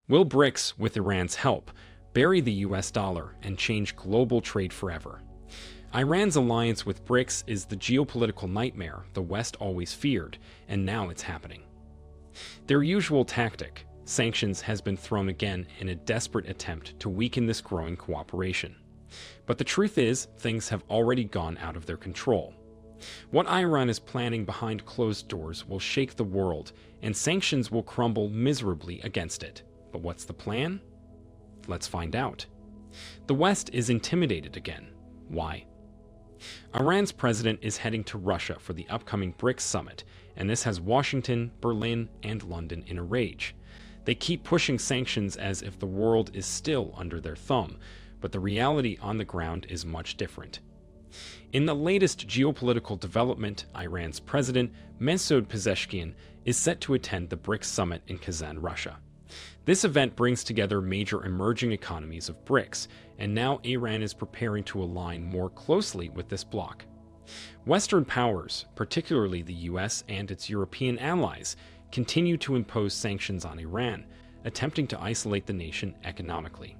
Will BRICS, with Iran's help, bury the US dollar and change global trade forever? Iran's alliance with BRICS is the geopolitical nightmare the West always feared, and now it's happening. Their usual tactic, sanctions, has been thrown again in a desperate attempt to weaken this growing cooperation. But the truth is, things have already gone out of their control. What Iran is planning behind closed doors will shake the world, and sanctions will crumble miserably against it. But what's the plan? Let's find out. The West is intimidated again. Why? Iran's president is heading to Russia for the upcoming BRICS summit, and this has Washington, Berlin, and London in a rage. They keep pushing sanctions as if the world is still under their thumb, but the reality on the ground is much different. In the latest geopolitical development, Iran's president, Masoud Pezeshkian, is set to attend the BRICS summit in Kazan, Russia. This event brings together major emerging economies of BRICS, and now Iran is preparing to align more closely with this bloc. Western powers, particularly the US and its European allies, continue to impose sanctions on Iran, attempting to isolate the nation economically.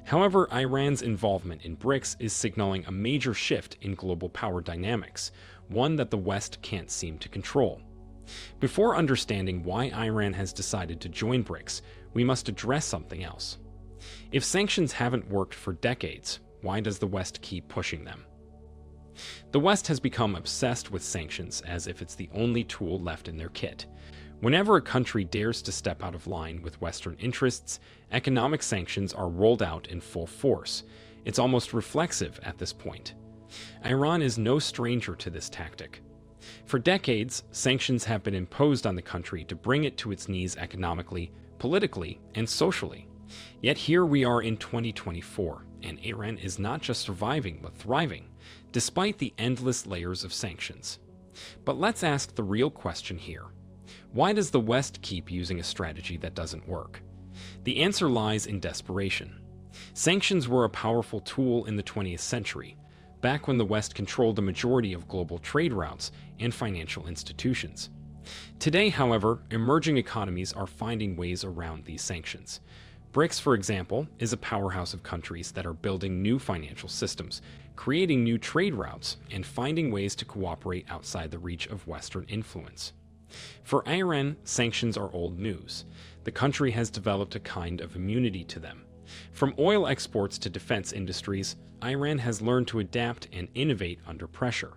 However, Iran's involvement in BRICS is signaling a major shift in global power dynamics, one that the West can't seem to control. Before understanding why Iran has decided to join BRICS, we must address something else. If sanctions haven't worked for decades, why does the West keep pushing them? The West has become obsessed with sanctions as if it's the only tool left in their kit. Whenever a country dares to step out of line with Western interests, economic sanctions are rolled out in full force. It's almost reflexive at this point. Iran is no stranger to this tactic. For decades, sanctions have been imposed on the country to bring it to its knees economically, politically, and socially. Yet here we are in 2024, and Iran is not just surviving but thriving, despite the endless layers of sanctions. But let's ask the real question here. Why does the West keep using a strategy that doesn't work? The answer lies in desperation. Sanctions were a powerful tool in the 20th century, back when the West controlled the majority of global trade routes and financial institutions. Today, however, emerging economies are finding ways around these sanctions. BRICS, for example, is a powerhouse of countries that are building new financial systems, creating new trade routes, and finding ways to cooperate outside the reach of Western influence. For Iran, sanctions are old news. The country has developed a kind of immunity to them. From oil exports to defense industries, Iran has learned to adapt and innovate under pressure.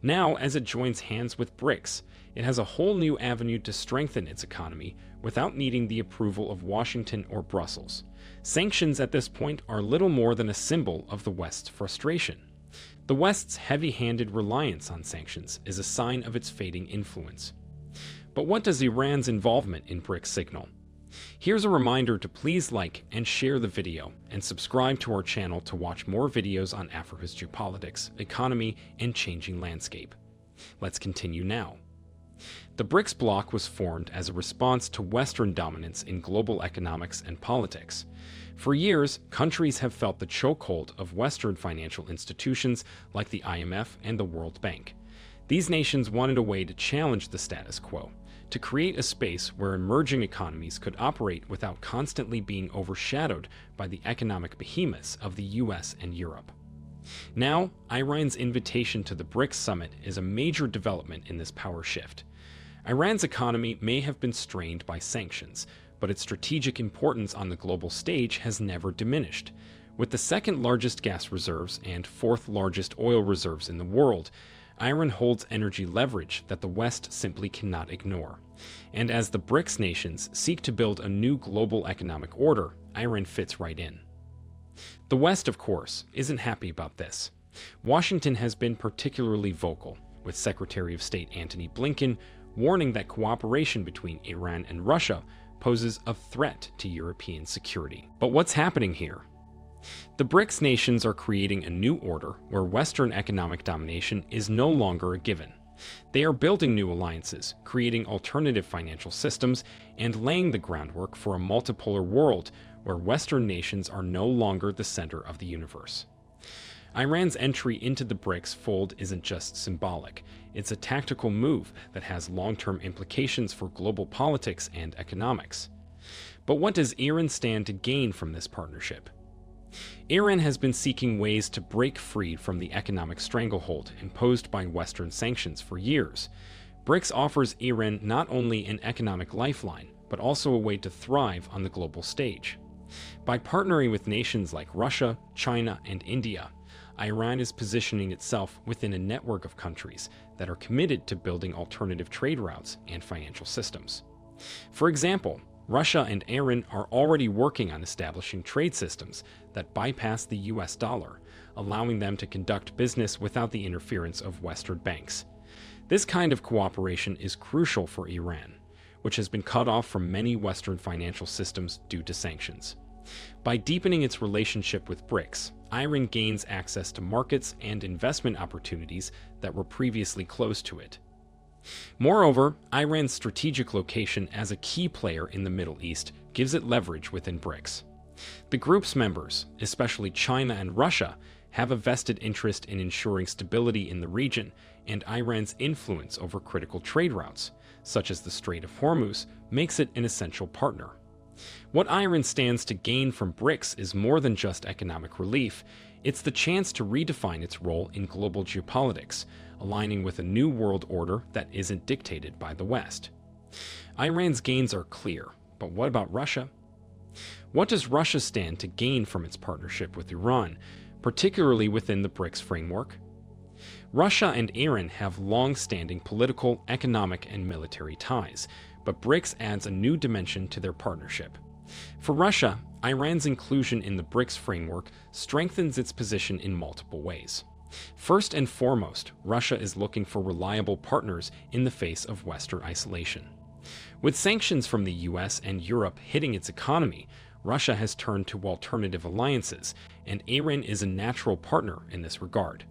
Now, as it joins hands with BRICS, it has a whole new avenue to strengthen its economy without needing the approval of Washington or Brussels. Sanctions at this point are little more than a symbol of the West's frustration. The West's heavy-handed reliance on sanctions is a sign of its fading influence. But what does Iran's involvement in BRICS signal? Here's a reminder to please like and share the video, and subscribe to our channel to watch more videos on Africa's geopolitics, economy, and changing landscape. Let's continue now. The BRICS bloc was formed as a response to Western dominance in global economics and politics. For years, countries have felt the chokehold of Western financial institutions like the IMF and the World Bank. These nations wanted a way to challenge the status quo, to create a space where emerging economies could operate without constantly being overshadowed by the economic behemoths of the US and Europe. Now, Iran's invitation to the BRICS summit is a major development in this power shift. Iran's economy may have been strained by sanctions, but its strategic importance on the global stage has never diminished. With the second largest gas reserves and fourth largest oil reserves in the world, Iran holds energy leverage that the West simply cannot ignore. And as the BRICS nations seek to build a new global economic order, Iran fits right in. The West, of course, isn't happy about this. Washington has been particularly vocal, with Secretary of State Antony Blinken warning that cooperation between Iran and Russia poses a threat to European security. But what's happening here? The BRICS nations are creating a new order where Western economic domination is no longer a given. They are building new alliances, creating alternative financial systems, and laying the groundwork for a multipolar world where Western nations are no longer the center of the universe. Iran's entry into the BRICS fold isn't just symbolic. It's a tactical move that has long-term implications for global politics and economics. But what does Iran stand to gain from this partnership? Iran has been seeking ways to break free from the economic stranglehold imposed by Western sanctions for years. Brics offers Iran not only an economic lifeline, but also a way to thrive on the global stage. By partnering with nations like Russia, China, and India, Iran is positioning itself within a network of countries that are committed to building alternative trade routes and financial systems. For example, Russia and Iran are already working on establishing trade systems that bypass the US dollar, allowing them to conduct business without the interference of Western banks. This kind of cooperation is crucial for Iran, which has been cut off from many Western financial systems due to sanctions. By deepening its relationship with Brics, Iran gains access to markets and investment opportunities that were previously closed to it. Moreover, Iran's strategic location as a key player in the Middle East gives it leverage within Brics. The group's members, especially China and Russia, have a vested interest in ensuring stability in the region, and Iran's influence over critical trade routes, such as the Strait of Hormuz, makes it an essential partner. What Iran stands to gain from Brics is more than just economic relief. It's the chance to redefine its role in global geopolitics, aligning with a new world order that isn't dictated by the West. Iran's gains are clear, but what about Russia? What does Russia stand to gain from its partnership with Iran, particularly within the Brics framework? Russia and Iran have long-standing political, economic, and military ties, but Brics adds a new dimension to their partnership. For Russia, Iran's inclusion in the Brics framework strengthens its position in multiple ways. First and foremost, Russia is looking for reliable partners in the face of Western isolation. With sanctions from the US and Europe hitting its economy, Russia has turned to alternative alliances, and Iran is a natural partner in this regard.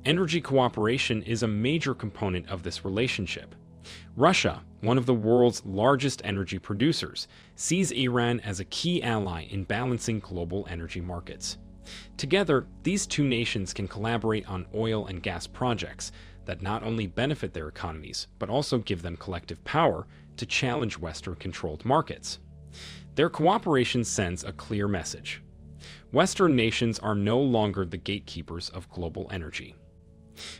Energy cooperation is a major component of this relationship. Russia, one of the world's largest energy producers, sees Iran as a key ally in balancing global energy markets. Together, these two nations can collaborate on oil and gas projects that not only benefit their economies, but also give them collective power to challenge Western-controlled markets. Their cooperation sends a clear message. Western nations are no longer the gatekeepers of global energy.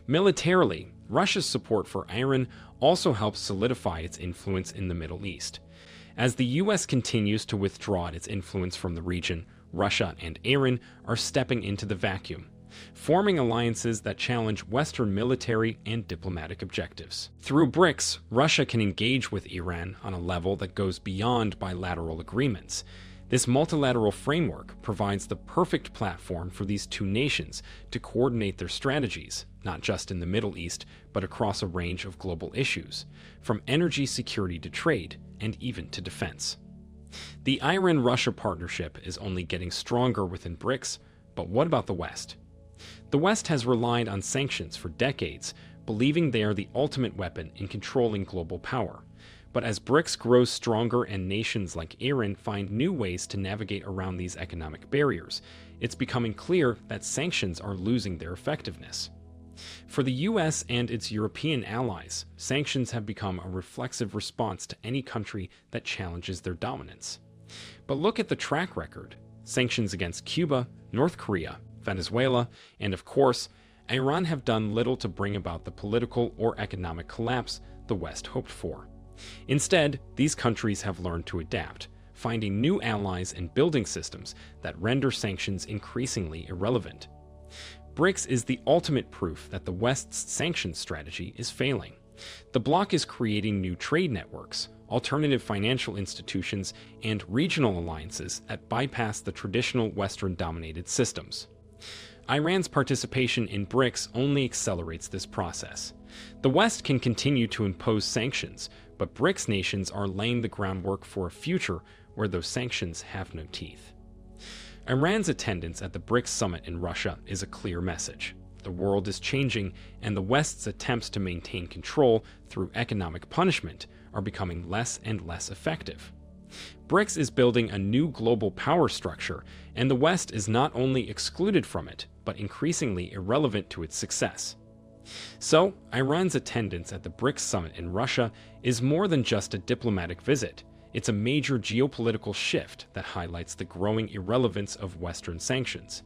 Militarily, Russia's support for Iran also helps solidify its influence in the Middle East. As the US continues to withdraw its influence from the region, Russia and Iran are stepping into the vacuum, forming alliances that challenge Western military and diplomatic objectives. Through Brics, Russia can engage with Iran on a level that goes beyond bilateral agreements. This multilateral framework provides the perfect platform for these two nations to coordinate their strategies, not just in the Middle East, but across a range of global issues, from energy security to trade, and even to defense. The Iran-Russia partnership is only getting stronger within Brics, but what about the West? The West has relied on sanctions for decades, believing they are the ultimate weapon in controlling global power. But as Brics grows stronger and nations like Iran find new ways to navigate around these economic barriers, it's becoming clear that sanctions are losing their effectiveness. For the US and its European allies, sanctions have become a reflexive response to any country that challenges their dominance. But look at the track record. Sanctions against Cuba, North Korea, Venezuela, and of course, Iran have done little to bring about the political or economic collapse the West hoped for. Instead, these countries have learned to adapt, finding new allies and building systems that render sanctions increasingly irrelevant. Brics is the ultimate proof that the West's sanctions strategy is failing. The bloc is creating new trade networks, alternative financial institutions, and regional alliances that bypass the traditional Western-dominated systems. Iran's participation in Brics only accelerates this process. The West can continue to impose sanctions, but Brics nations are laying the groundwork for a future where those sanctions have no teeth. Iran's attendance at the Brics summit in Russia is a clear message. The world is changing, and the West's attempts to maintain control through economic punishment are becoming less and less effective. Brics is building a new global power structure, and the West is not only excluded from it, but increasingly irrelevant to its success. So, Iran's attendance at the Brics summit in Russia is more than just a diplomatic visit. It's a major geopolitical shift that highlights the growing irrelevance of Western sanctions.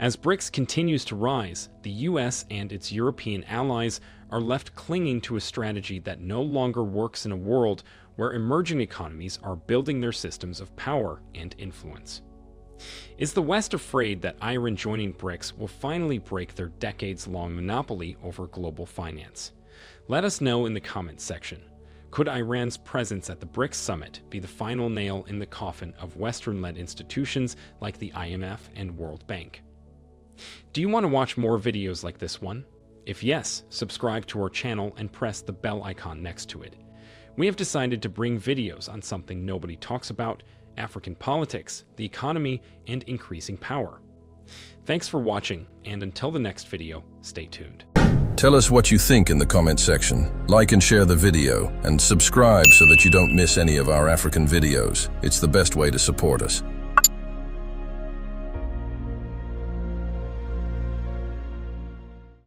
As BRICS continues to rise, the US and its European allies are left clinging to a strategy that no longer works in a world where emerging economies are building their systems of power and influence. Is the West afraid that Iran joining BRICS will finally break their decades-long monopoly over global finance? Let us know in the comments section. Could Iran's presence at the BRICS summit be the final nail in the coffin of Western-led institutions like the IMF and World Bank? Do you want to watch more videos like this one? If yes, subscribe to our channel and press the bell icon next to it. We have decided to bring videos on something nobody talks about: African politics, the economy, and increasing power. Thanks for watching, and until the next video, stay tuned. Tell us what you think in the comment section. Like and share the video, and subscribe so that you don't miss any of our African videos. It's the best way to support us.